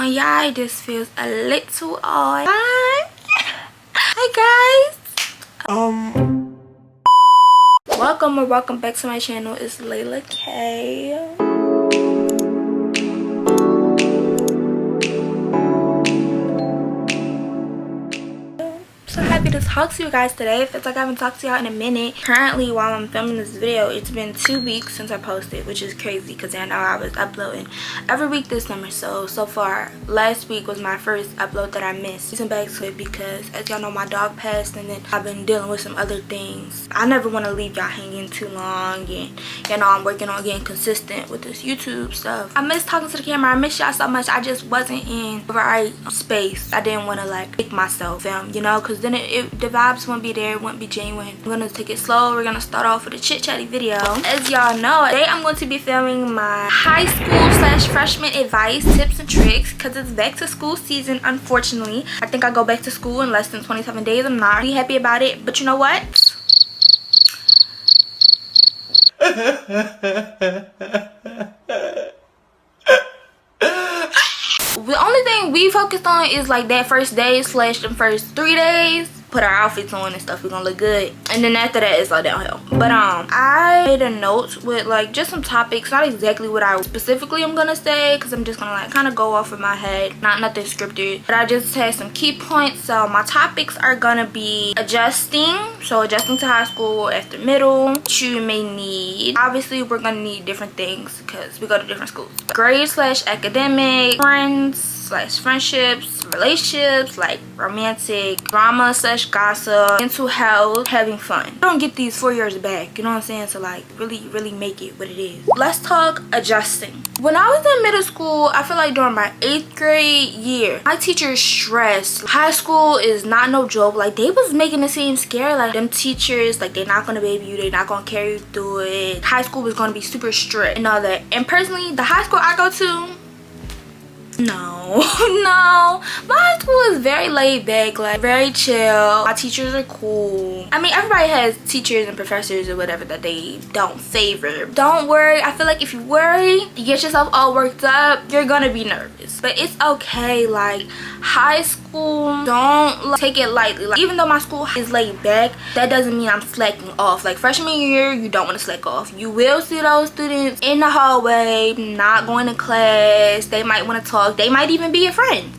on, y'all. This feels a little odd. Hi guys. Welcome back to my channel. It's Laila K. So happy to talk to you guys today. It feels like I haven't talked to y'all in a minute. Currently, while I'm filming this video, it's been 2 weeks since I posted, which is crazy because I know I was uploading every week this summer. So far, last week was my first upload that I missed. Listen back to it because, as y'all know, my dog passed and then I've been dealing with some other things. I never want to leave y'all hanging too long, and you know, I'm working on getting consistent with this YouTube stuff. I miss talking to the camera. I miss y'all so much. I just wasn't in the right space. I didn't want to like make myself film, you know, because then the vibes wouldn't be there, it wouldn't be genuine. I'm gonna take it slow. We're gonna start off with a chit chatty video. As y'all know, today I'm going to be filming my high school / freshman advice, tips and tricks, because it's back to school season. Unfortunately, I think I go back to school in less than 27 days. I'm not really happy about it, but you know what? The only thing we focused on is like that first day / the first 3 days. Put our outfits on and stuff, we're gonna look good, and then after that it's all downhill. But I made a note with like just some topics, not exactly what I specifically am gonna say, because I'm just gonna like kind of go off of my head, not nothing scripted, but I just had some key points. So my topics are gonna be adjusting, so adjusting to high school after middle, what you may need. Obviously we're gonna need different things because we go to different schools. Grades / academic, friends / friendships, relationships, like romantic, drama / gossip, mental health, having fun. You don't get these 4 years back, you know what I'm saying? So like really make it what it is. Let's talk adjusting. When I was in middle school, I feel like during my 8th grade year, my teachers stressed. High school is not no joke. Like they was making it seem scary. Like them teachers, like they're not gonna baby you, they're not gonna carry you through it. High school was gonna be super strict and all that. And personally, the high school I go to, no, my high school is very laid back, like very chill. My teachers are cool. I mean, everybody has teachers and professors or whatever that they don't favor. Don't worry. I feel like if you worry, you get yourself all worked up, you're gonna be nervous, but it's okay. Like high school, don't take it lightly. Like, even though my school is laid back, that doesn't mean I'm slacking off. Like freshman year, you don't want to slack off. You will see those students in the hallway not going to class. They might want to talk. They might even be your friend.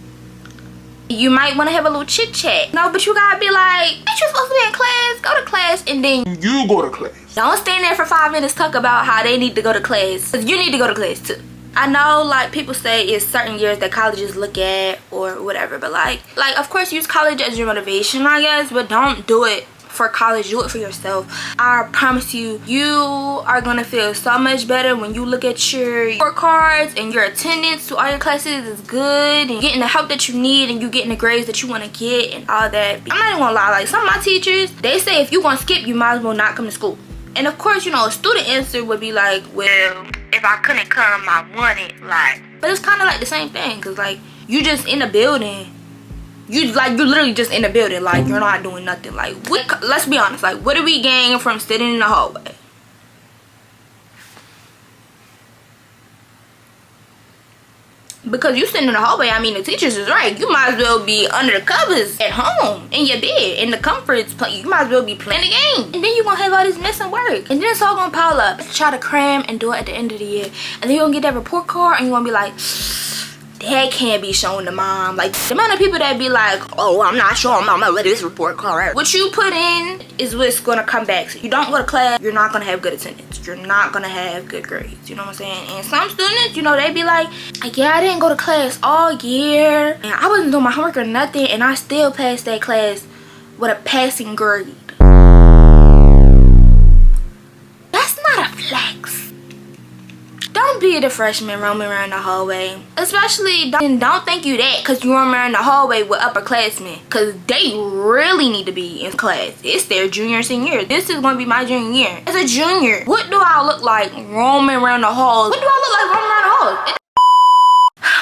You might want to have a little chit chat. No, but you gotta be like, ain't you supposed to be in class? Go to class and then you go to class. Don't stand there for 5 minutes talk about how they need to go to class, because you need to go to class too. I know like people say it's certain years that colleges look at or whatever, but like of course use college as your motivation, I guess, but don't do it for college. Do it for yourself. I promise you, you are gonna feel so much better when you look at your report cards and your attendance to all your classes is good, and you're getting the help that you need, and you getting the grades that you want to get and all that. I'm not even gonna lie, like some of my teachers, they say if you gonna skip, you might as well not come to school. And of course, you know, a student answer would be like, well, if I couldn't come, I wanted, like, but it's kind of like the same thing, because like you just in the building. You're literally just in the building, like you're not doing nothing. Like let's be honest, like what do we gain from sitting in the hallway? Because you sitting in the hallway, I mean the teachers is right. You might as well be under the covers at home in your bed in the comforts. You might as well be playing the game, and then you're gonna have all this missing work, and then it's all gonna pile up. Try to cram and do it at the end of the year, and then you're gonna get that report card and you're gonna be like, that can't be shown to mom. Like the amount of people that be like, oh, I'm not showing mama what this report card. What you put in is what's gonna come back. So you don't go to class, you're not gonna have good attendance, you're not gonna have good grades, you know what I'm saying? And some students, you know, they be like, yeah, I didn't go to class all year and I wasn't doing my homework or nothing, and I still passed that class with a passing grade. That's not a flex. Don't be the freshman roaming around the hallway. Especially don't think you that because you roam around the hallway with upperclassmen, because they really need to be in class. It's their junior senior year. This is going to be my junior year. As a junior, what do I look like roaming around the halls? What do I look like roaming around the halls?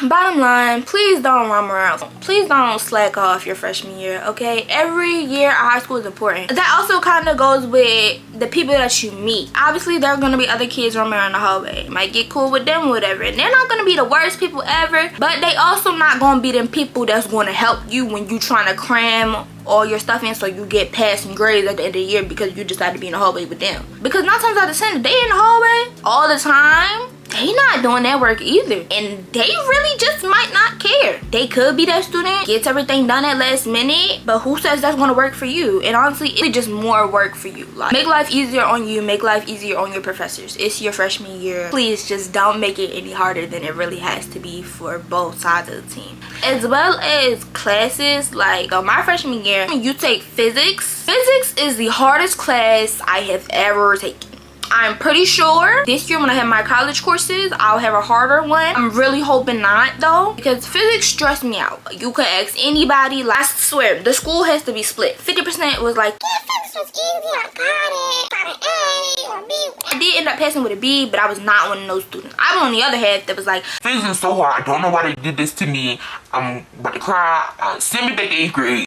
bottom line, please don't roam around. Please don't slack off your freshman year, okay? Every year at high school is important. That also kind of goes with the people that you meet. Obviously, there are going to be other kids roaming around the hallway. You might get cool with them or whatever. And they're not going to be the worst people ever, but they also not going to be them people that's going to help you when you trying to cram all your stuff in so you get passing grades at the end of the year because you decide to be in the hallway with them. Because 9 times out of 10, they in the hallway all the time, they not doing that work either, and they really just might not care. They could be that student, gets everything done at last minute, but who says that's going to work for you? And honestly, it's just more work for you. Like, make life easier on you, make life easier on your professors. It's your freshman year. Please just don't make it any harder than it really has to be for both sides of the team. As well as classes, like my freshman year, you take physics. Physics is the hardest class I have ever taken. I'm pretty sure this year when I have my college courses, I'll have a harder one. I'm really hoping not though, because physics stressed me out. You could ask anybody. Like, I swear, the school has to be split. 50% was like, yeah, physics was easy, I got it, got an A or B. I did end up passing with a B, but I was not one of those students. I was on the other half that was like, physics is so hard, I don't know why they did this to me. I'm about to cry. Send me back to 8th grade.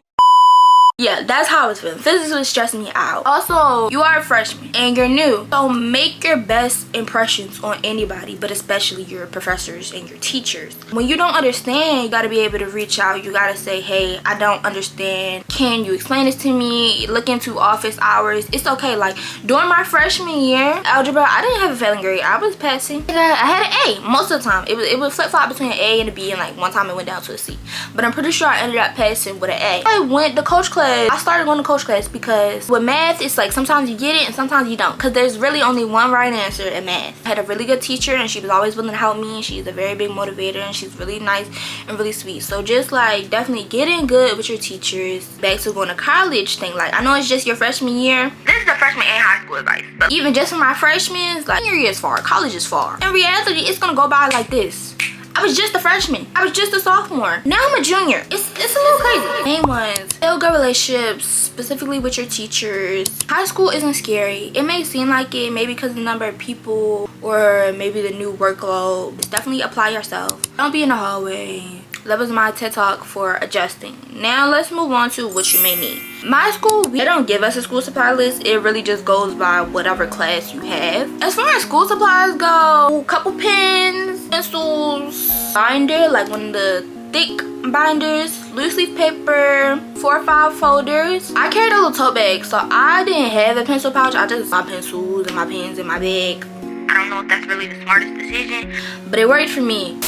yeah, that's how I was feeling. Physics was stressing me out. Also, you are a freshman and you're new, so make your best impressions on anybody, but especially your professors and your teachers. When you don't understand, you got to be able to reach out. You got to say, hey, I don't understand. Can you explain this to me? Look into office hours. It's okay. Like, during my freshman year, algebra, I didn't have a failing grade. I was passing. I had an A most of the time. It would flip-flop between an A and a B, and like one time it went down to a C. But I'm pretty sure I ended up passing with an A. I went to coach class. I started going to coach class because with math, it's like sometimes you get it and sometimes you don't, because there's really only one right answer in math. I had a really good teacher and she was always willing to help me, and she's a very big motivator and she's really nice and really sweet. So just like definitely getting good with your teachers. Back to going to college thing, like I know it's just your freshman year. This is the freshman and high school advice, but even just for my freshmen, like senior year is far, college is far. In reality, it's gonna go by like this. I was just a freshman. I was just a sophomore. Now I'm a junior. It's a little crazy. Main ones, build good relationships, specifically with your teachers. High school isn't scary. It may seem like it, maybe because of the number of people or maybe the new workload. Just definitely apply yourself. Don't be in the hallway. That was my TED Talk for adjusting. Now let's move on to what you may need. My school, they don't give us a school supply list. It really just goes by whatever class you have. As far as school supplies go, a couple pens, pencils, binder, like one of the thick binders, loose leaf paper, 4 or 5 folders. I carried a little tote bag, so I didn't have a pencil pouch. I just my pencils and my pens in my bag. I don't know if that's really the smartest decision, but it worked for me.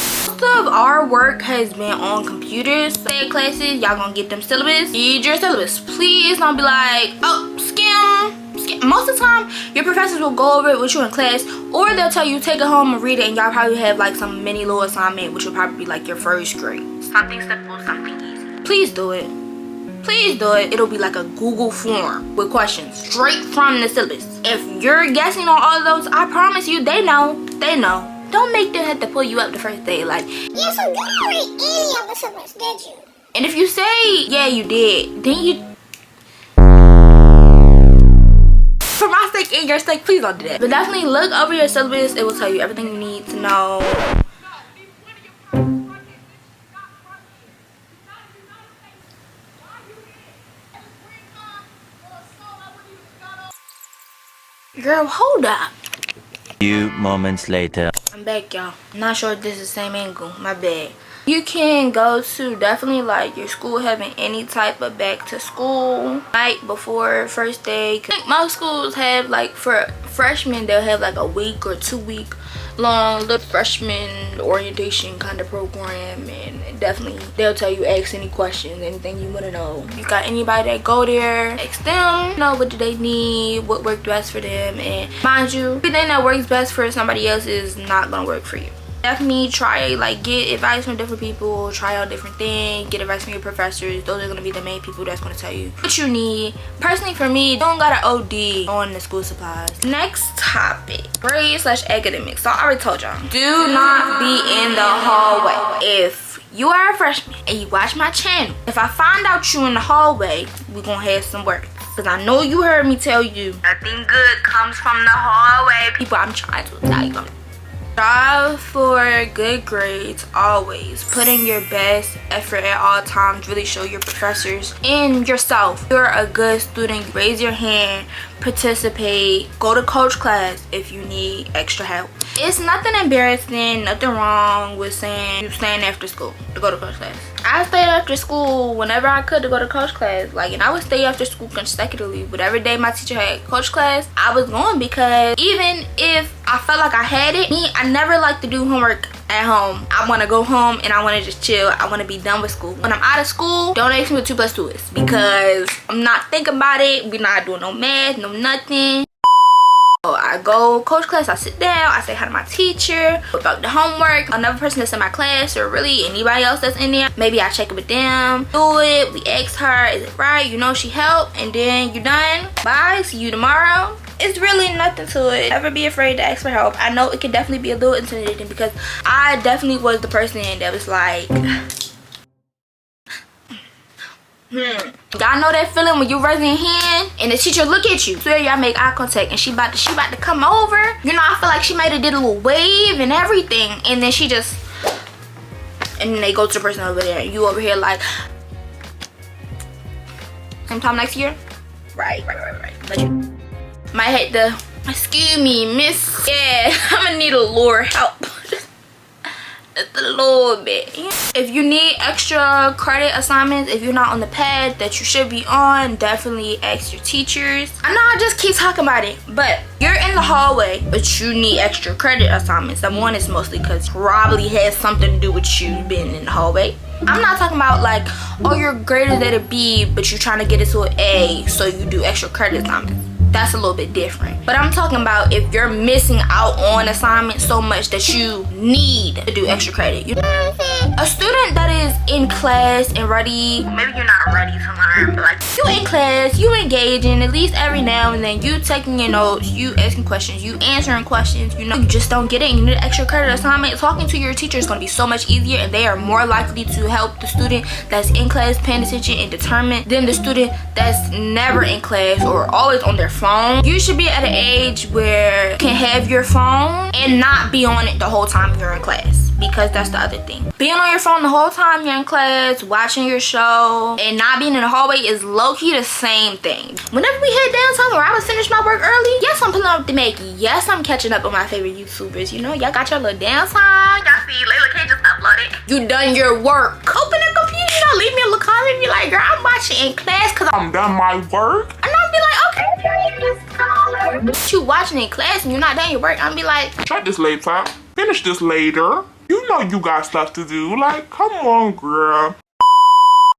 Most of our work has been on computers. Say classes, y'all gonna get them syllabus. Read your syllabus. Please don't be like, oh, skim. Most of the time, your professors will go over it with you in class, or they'll tell you take it home and read it, and y'all probably have like some mini little assignment, which will probably be like your first grade. Something simple, something easy. Please do it. Please do it. It'll be like a Google form with questions straight from the syllabus. If you're guessing on all of those, I promise you, they know. They know. Don't make them have to pull you up the first day like, yeah, so you didn't read any of the syllabus, did you? And if you say, yeah, you did, then you... For my sake and your sake, please don't do that. But definitely look over your syllabus. It will tell you everything you need to know. Girl, hold up. Few moments later. I'm back, y'all. I'm not sure if this is the same angle. My bad. You can go to definitely like your school having any type of back to school night before first day. I think most schools have like, for freshmen, they'll have like a week or 2 week long little freshman orientation kind of program, and definitely they'll tell you ask any questions, anything you want to know. You got anybody that go there, ask them, know what do they need, what worked best for them, and mind you, everything that works best for somebody else is not gonna work for you. Definitely try, like, get advice from different people, try out different things, get advice from your professors. Those are going to be the main people that's going to tell you what you need. Personally, for me, don't gotta OD on the school supplies. Next topic, grades/academics. So I already told y'all, do not be in the hallway. If you are a freshman and you watch my channel, if I find out you in the hallway, we're going to have some words. Because I know you heard me tell you, nothing good comes from the hallway. People, I'm trying to tell you. Strive for good grades always. Put in your best effort at all times. Really show your professors and yourself you're a good student. Raise your hand, participate, go to coach class if you need extra help. It's nothing embarrassing, nothing wrong with saying you staying after school to go to coach class. I stayed after school whenever I could to go to coach class. Like, and I would stay after school consecutively. Whatever day my teacher had coach class, I was going, because even if I felt like I had it, I never like to do homework at home. I want to go home and I want to just chill. I want to be done with school. When I'm out of school, don't ask me what 2 + 2 is, because I'm not thinking about it. We're not doing no math, no nothing. So I go coach class, I sit down, I say hi to my teacher about the homework. Another person that's in my class, or really anybody else that's in there, maybe I check it with them, do it, we ask her, is it right, you know, she helped, and then you're done. Bye, see you tomorrow. It's really nothing to it. Never be afraid to ask for help. I know it can definitely be a little intimidating, because I definitely was the person that was like, y'all know that feeling when you raising your hand and the teacher look at you, swear y'all make eye contact, and she about to come over, you know, I feel like she might have did a little wave and everything, and then she just, and then they go to the person over there, and you over here like, sometime next year, right, but you might have to, excuse me, miss, yeah, I'm gonna need a little help. Just a little bit. If you need extra credit assignments, if you're not on the pad that you should be on, definitely ask your teachers. I know I just keep talking about it, but you're in the hallway but you need extra credit assignments. That one is mostly because probably has something to do with you being in the hallway. I'm not talking about like, oh, you're graded at a B but you're trying to get it to an A, so you do extra credit assignments. That's a little bit different. But I'm talking about if you're missing out on assignments so much that you need to do extra credit. You know what I'm saying? A student that is in class and ready, maybe you're not ready to learn, but like you in class, you engaging at least every now and then, you taking your notes, you asking questions, you answering questions, you know, you just don't get it and you need an extra credit assignment. Talking to your teacher is going to be so much easier, and they are more likely to help the student that's in class, paying attention and determined, than the student that's never in class or always on their phone. You should be at an age where you can have your phone and not be on it the whole time you're in class, because that's the other thing. Being on your phone the whole time you're in class, watching your show, and not being in the hallway is low-key the same thing. Whenever we head downtown or I would finish my work early, yes, I'm pulling up the Mackie. Yes, I'm catching up with my favorite YouTubers. You know, y'all got your little downtime. Y'all see Laila can't just upload it. You done your work. Open the computer, you know, leave me a little comment and be like, girl, I'm watching in class because I'm done my work. And I'll be like, okay, you watching in class and you're not done your work. I'll be like, Shut this laptop. Finish this later. You know you got stuff to do. Like, come on, girl.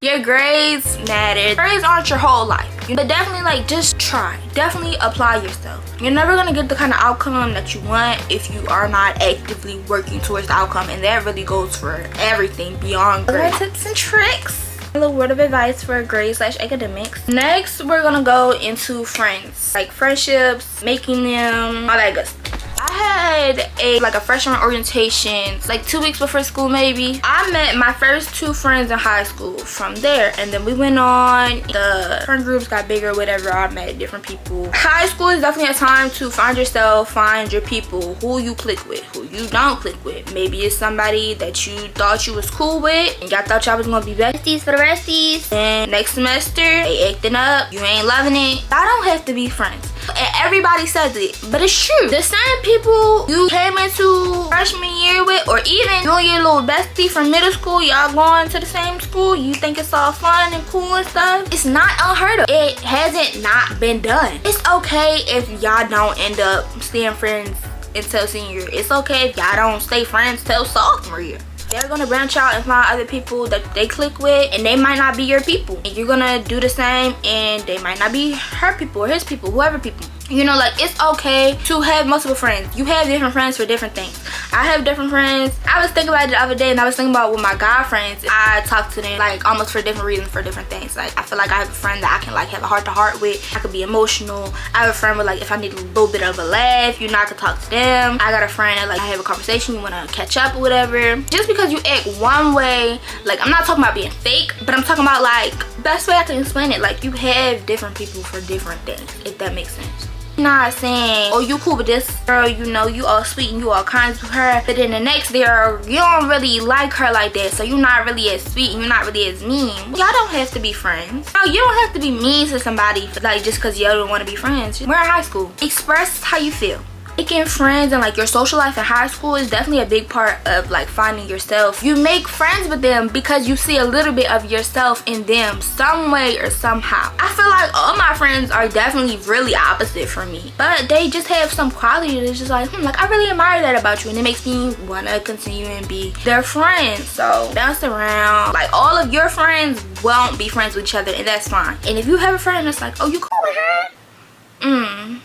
your grades matter. Grades aren't your whole life. But definitely, like, just try. Definitely apply yourself. You're never gonna get the kind of outcome that you want if you are not actively working towards the outcome. And that really goes for everything beyond grades. Tips and tricks. A little word of advice for grades/academics. Next, we're gonna go into friends, like friendships, making them, all that good stuff. I had a freshman orientation like 2 weeks before school maybe. I met my first 2 friends in high school from there, and then we went on, the friend groups got bigger, whatever. I met different people. High school is definitely a time to find yourself, find your people, who you click with, who you don't click with. Maybe it's somebody that you thought you was cool with and y'all thought y'all was gonna be besties for the resties, and next semester they acting up, you ain't loving it. Y'all don't have to be friends. And everybody says it, but it's true. The same people you came into freshman year with, or even you and your little bestie from middle school, y'all going to the same school, you think it's all fun and cool and stuff, it's not unheard of. It hasn't not been done. It's okay if y'all don't end up staying friends until senior year. It's okay if y'all don't stay friends till sophomore year. They're gonna branch out and find other people that they click with, and they might not be your people, and you're gonna do the same, and they might not be her people or his people, whoever people. You know, like, it's okay to have multiple friends. You have different friends for different things. I have different friends. I was thinking about it the other day, and I was thinking about with my guy friends, I talk to them like almost for different reasons, for different things. Like, I feel like I have a friend that I can like have a heart to heart with. I could be emotional. I have a friend with, like, if I need a little bit of a laugh, you know, I can talk to them. I got a friend that, like, I have a conversation, you want to catch up or whatever. Just because you act one way, like, I'm not talking about being fake, but I'm talking about, like, best way I can explain it, like, you have different people for different things, if that makes sense. Not saying, oh, you cool with this girl, you know, you all sweet and you all kind to her, but then the next girl, you don't really like her like that, so you're not really as sweet and you're not really as mean. Y'all don't have to be friends. No, you don't have to be mean to somebody like just because y'all don't want to be friends. We're in high school. Express how you feel. Making friends and like your social life in high school is definitely a big part of like finding yourself. You make friends with them because you see a little bit of yourself in them some way or somehow. I feel like all my friends are definitely really opposite from me, but they just have some quality that's just like, like I really admire that about you, and it makes me want to continue and be their friend. So bounce around. Like all of your friends won't be friends with each other, and that's fine. And if you have a friend that's like, oh, you cool with her?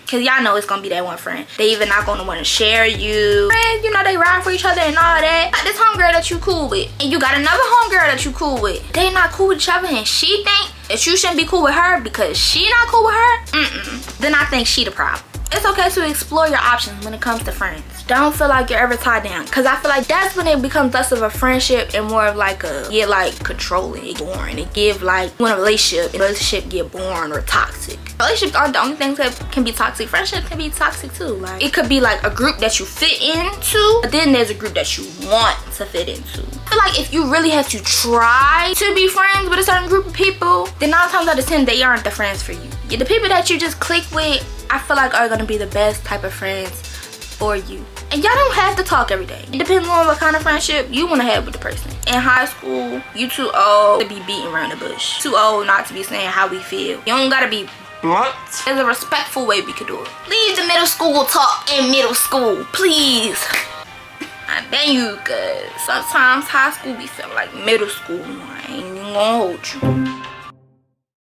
Cause y'all know it's gonna be that one friend. They even not gonna want to share you. Friends, you know, they ride for each other and all that. Like this homegirl that you cool with, and you got another homegirl that you cool with. They not cool with each other, and she think that you shouldn't be cool with her because she not cool with her. Then I think she the problem. It's okay to explore your options when it comes to friends. Don't feel like you're ever tied down, because I feel like that's when it becomes less of a friendship and more of like a like controlling, boring. It give like when a relationship get boring or toxic. Relationships aren't the only things that can be toxic. Friendships can be toxic too. Like it could be like a group that you fit into, but then there's a group that you want to fit into. I feel like if you really have to try to be friends with a certain group of people, then 9 times out of 10 they aren't the friends for you. The people that you just click with, I feel like are gonna be the best type of friends for you. And y'all don't have to talk every day. It depends on what kind of friendship you want to have with the person. In high school, you too old to be beating around the bush. Too old not to be saying how we feel. You don't gotta be blunt. There's a respectful way we could do it. Leave the middle school talk in middle school, please. I beg you, cause sometimes high school be feeling like middle school. I ain't even gonna hold you.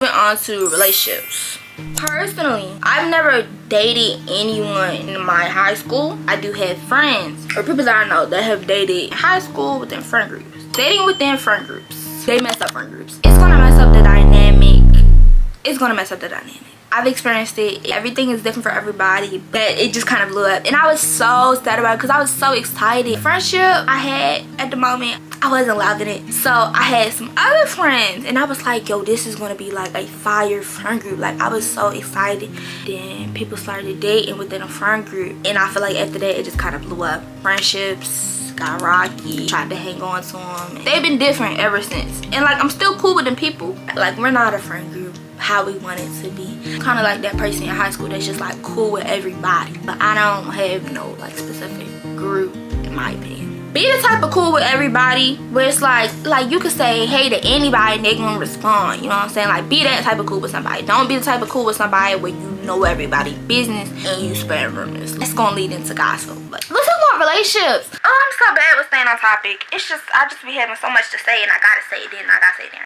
Moving on to relationships. Personally, I've never dated anyone in my high school. I do have friends or people that I know that have dated in high school within friend groups. Dating within friend groups, they mess up friend groups. It's gonna mess up the dynamic. It's gonna mess up the dynamic. I've experienced it. Everything is different for everybody, but it just kind of blew up. And I was so sad about it because I was so excited. Friendship I had at the moment, I wasn't loving it. So I had some other friends and I was like, yo, this is gonna be like a fire friend group. Like I was so excited. Then people started dating within a friend group, and I feel like after that it just kind of blew up. Friendships got rocky. Tried to hang on to them. They've been different ever since. And like I'm still cool with them people. Like we're not a friend group how we want it to be. Kind of like that person in high school that's just like cool with everybody, but I don't have no like specific group in my opinion. Be the type of cool with everybody where it's like you could say hey to anybody and they gonna respond, you know what I'm saying? Like be that type of cool with somebody. Don't be the type of cool with somebody where you know everybody's business and you spread rumors. That's gonna lead into gossip. But let's talk about relationships. Oh, I'm so bad with staying on topic. It's just I just be having so much to say and I gotta say it then, I gotta say it then.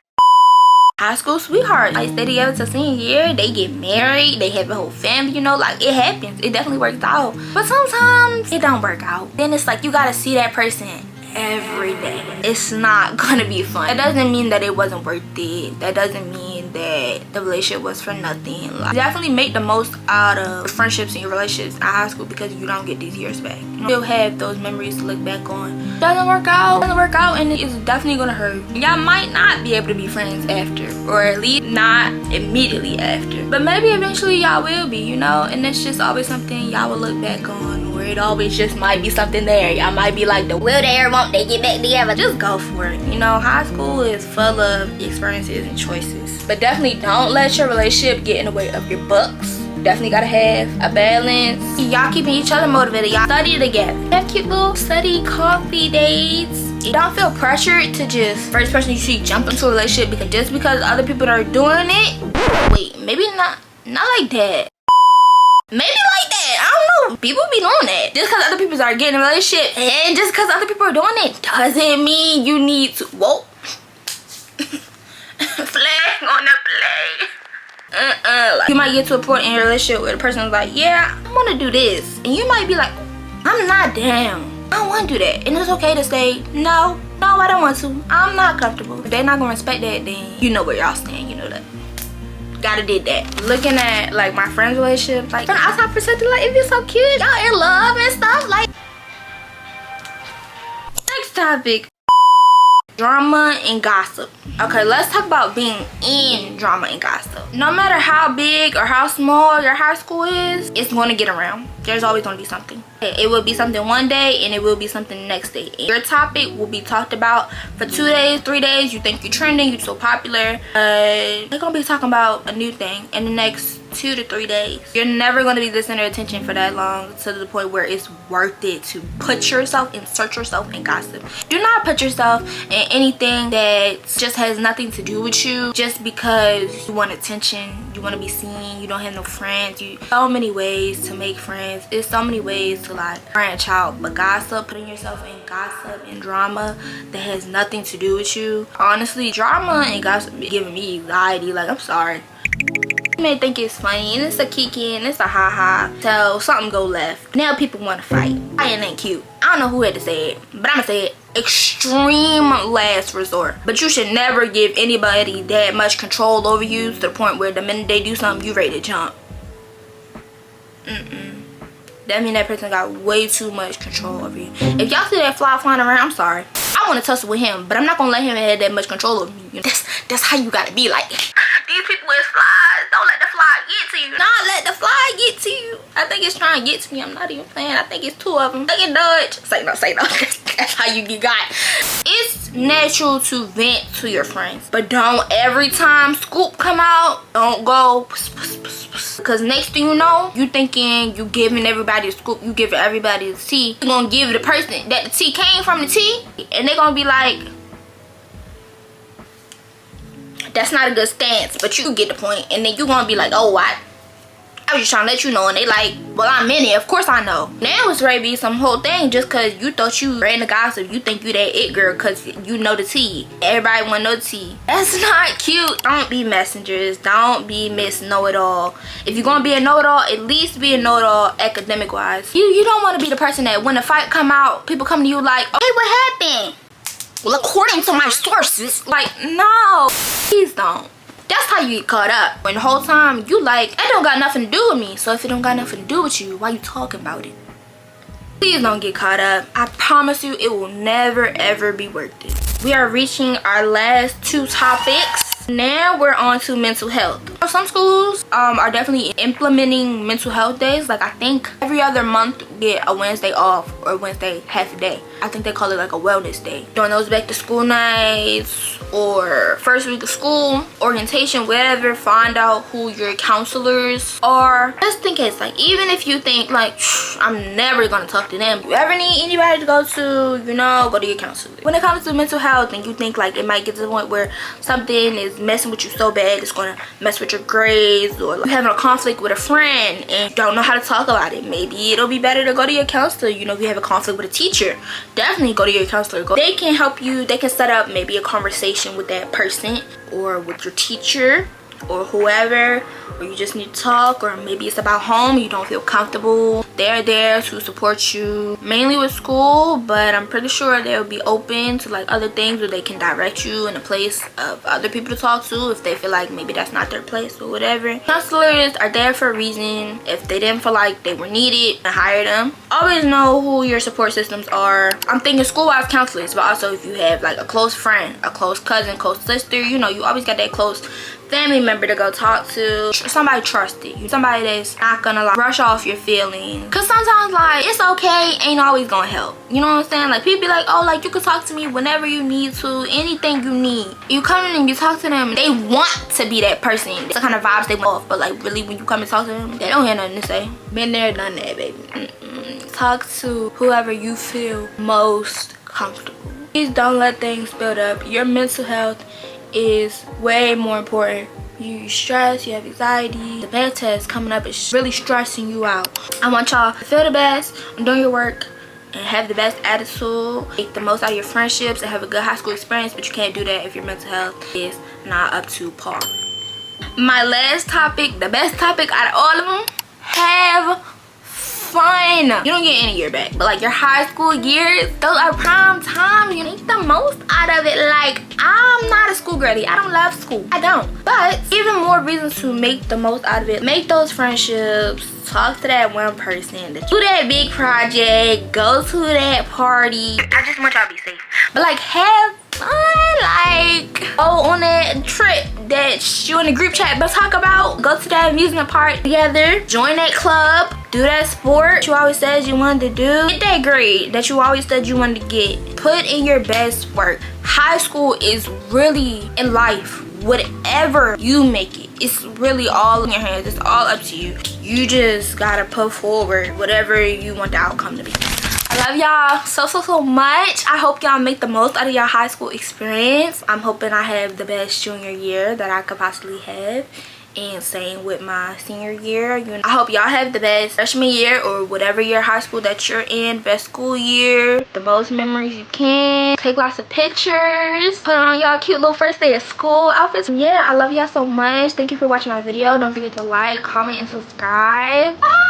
High school sweethearts, like stay together till senior year, they get married, they have a whole family, you know, like it happens. It definitely works out. But sometimes it don't work out. Then it's like you gotta see that person every day. It's not gonna be fun. That doesn't mean that it wasn't worth it. That doesn't mean that the relationship was for nothing. Like, definitely make the most out of your friendships and your relationships in high school because you don't get these years back. You'll have those memories to look back on. Doesn't work out, and it's definitely gonna hurt. Y'all might not be able to be friends after, or at least not immediately after. But maybe eventually y'all will be, you know, and it's just always something y'all will look back on, or it always just might be something there. Y'all might be like, will they or won't they get back together? Just go for it. You know, high school is full of experiences and choices. But definitely don't let your relationship get in the way of your books. Definitely gotta have a balance. Y'all keeping each other motivated. Y'all study together. Have cute little study coffee dates. You don't feel pressured to just first person you see jump into a relationship because just because other people are doing it. Wait, maybe not like that. Maybe like that. I don't know. People be doing that. Just because other people are getting in a relationship and just because other people are doing it doesn't mean you need to. Whoa. Flag on the play. Like, you might get to a point in your relationship where the person is like, yeah, I want to do this, and you might be like, I'm not down. I don't want to do that. And it's okay to say no, I don't want to. I'm not comfortable. If they're not gonna respect that, then you know where y'all stand. You know that. Gotta did that. Looking at like my friends' relationship, like from the outside perspective, like it be so cute. Y'all in love and stuff. Like next topic. Drama and gossip. Okay, let's talk about being in drama and gossip. No matter how big or how small your high school is, it's going to get around. There's always going to be something. It will be something one day and it will be something the next day. Your topic will be talked about for 2 days, 3 days. You think you're trending, you're so popular. They're going to be talking about a new thing in the next 2 to 3 days. You're never going to be the center of attention for that long, to the point where it's worth it to put yourself, insert yourself in gossip. Do not put yourself in anything that just has nothing to do with you, just because you want attention, you want to be seen, you don't have no friends. So many ways to make friends. There's so many ways to like branch out, but gossip, putting yourself in gossip and drama that has nothing to do with you. Honestly, drama and gossip be giving me anxiety. Like, I'm sorry. You may think it's funny and it's a kiki and it's a ha-ha till something go left. Now people want to fight. Fighting ain't cute. I don't know who had to say it, but I'ma say it. Extreme last resort. But you should never give anybody that much control over you to the point where the minute they do something, you ready to jump. That means that person got way too much control over you. If y'all see that fly flying around, I'm sorry. I want to tussle with him, but I'm not gonna let him have that much control over me. You know, that's how you gotta be. Like, these people is flies. Don't let the fly get to you. Not let the fly get to you. I think it's trying to get to me. I'm not even playing. I think it's 2 of them. They can dodge. Say no, say no. That's how you get got. It's natural to vent to your friends, but don't every time scoop come out, don't go because next thing you know, you thinking you giving everybody a scoop, you giving everybody the tea. You're gonna give the person that the tea came from the tea, and they're gonna be like, that's not a good stance, but you get the point. And then you're gonna be like, oh, what? I was just trying to let you know. And they like, well, I'm in it. Of course I know. Now it's ready to be some whole thing just because you thought you ran the gossip. You think you that it girl because you know the tea. Everybody want to know the tea. That's not cute. Don't be messengers. Don't be Miss Know-It-All. If you're going to be a know-it-all, at least be a know-it-all academic wise. You don't want to be the person that when the fight come out, people come to you like, hey, what happened? Well, according to my sources. Like, no. Please don't. That's how you get caught up. When the whole time you like, that don't got nothing to do with me. So if it don't got nothing to do with you, why you talking about it? Please don't get caught up. I promise you it will never ever be worth it. We are reaching our last 2 topics. Now we're on to mental health. Some schools are definitely implementing mental health days. Like, I think every other month we get a Wednesday off, or Wednesday half a day. I think they call it like a wellness day. During those back to school nights or first week of school, orientation, whatever, find out who your counselors are. Just in case, like, even if you think like, I'm never gonna talk to them, if you ever need anybody to go to, you know, go to your counselor. When it comes to mental health and you think like it might get to the point where something is messing with you so bad it's gonna mess with your grades, or like you're having a conflict with a friend and you don't know how to talk about it, maybe it'll be better to go to your counselor. You know, if you have a conflict with a teacher, definitely go to your counselor. They can help you. They can set up maybe a conversation with that person or with your teacher or whoever, or you just need to talk, or maybe it's about home, you don't feel comfortable. They're there to support you, mainly with school, but I'm pretty sure they'll be open to like other things where they can direct you in a place of other people to talk to if they feel like maybe that's not their place or whatever. Counselors are there for a reason. If they didn't feel like they were needed, hire them. Always know who your support systems are. I'm thinking school-wise counselors, but also if you have like a close friend, a close cousin, close sister, you know, you always got that close family member to go talk to, somebody trusted you, somebody that's not gonna like brush off your feelings. Cause sometimes like it's okay ain't always gonna help, you know what I'm saying? Like people be like, oh, like you can talk to me whenever you need to, anything you need. You come in and you talk to them, they want to be that person. It's the kind of vibes they want off, but like really when you come and talk to them, they don't have nothing to say. Been there, done that, baby. Talk to whoever you feel most comfortable. Please don't let things build up. Your mental health is way more important. You stress, you have anxiety, the bad test coming up is really stressing you out. I want y'all to feel the best when doing your work and have the best attitude, make the most out of your friendships, and have a good high school experience, but you can't do that if your mental health is not up to par. My last topic, the best topic out of all of them, have fun. You don't get any year back, but like your high school years, those are prime time. You need the most out of it. Like, I'm not a school girly. I don't love school. I don't. But even more reasons to make the most out of it. Make those friendships. Talk to that one person. Do that big project. Go to that party. I just want y'all to be safe. But like, have Like, go on that trip that you in the group chat but talk about. Go to that amusement park together. Join that club. Do that sport you always said you wanted to do. Get that grade that you always said you wanted to get. Put in your best work. High school is really in life. Whatever you make it, it's really all in your hands. It's all up to you. You just gotta put forward whatever you want the outcome to be. I love y'all so much. I hope y'all make the most out of your high school experience. I'm hoping I have the best junior year that I could possibly have, and same with my senior year. I hope y'all have the best freshman year or whatever year high school that you're in. Best school year, the most memories you can. Take lots of pictures, put on y'all cute little first day of school outfits. Yeah, I love y'all so much. Thank you for watching my video. Don't forget to like, comment, and subscribe. Bye.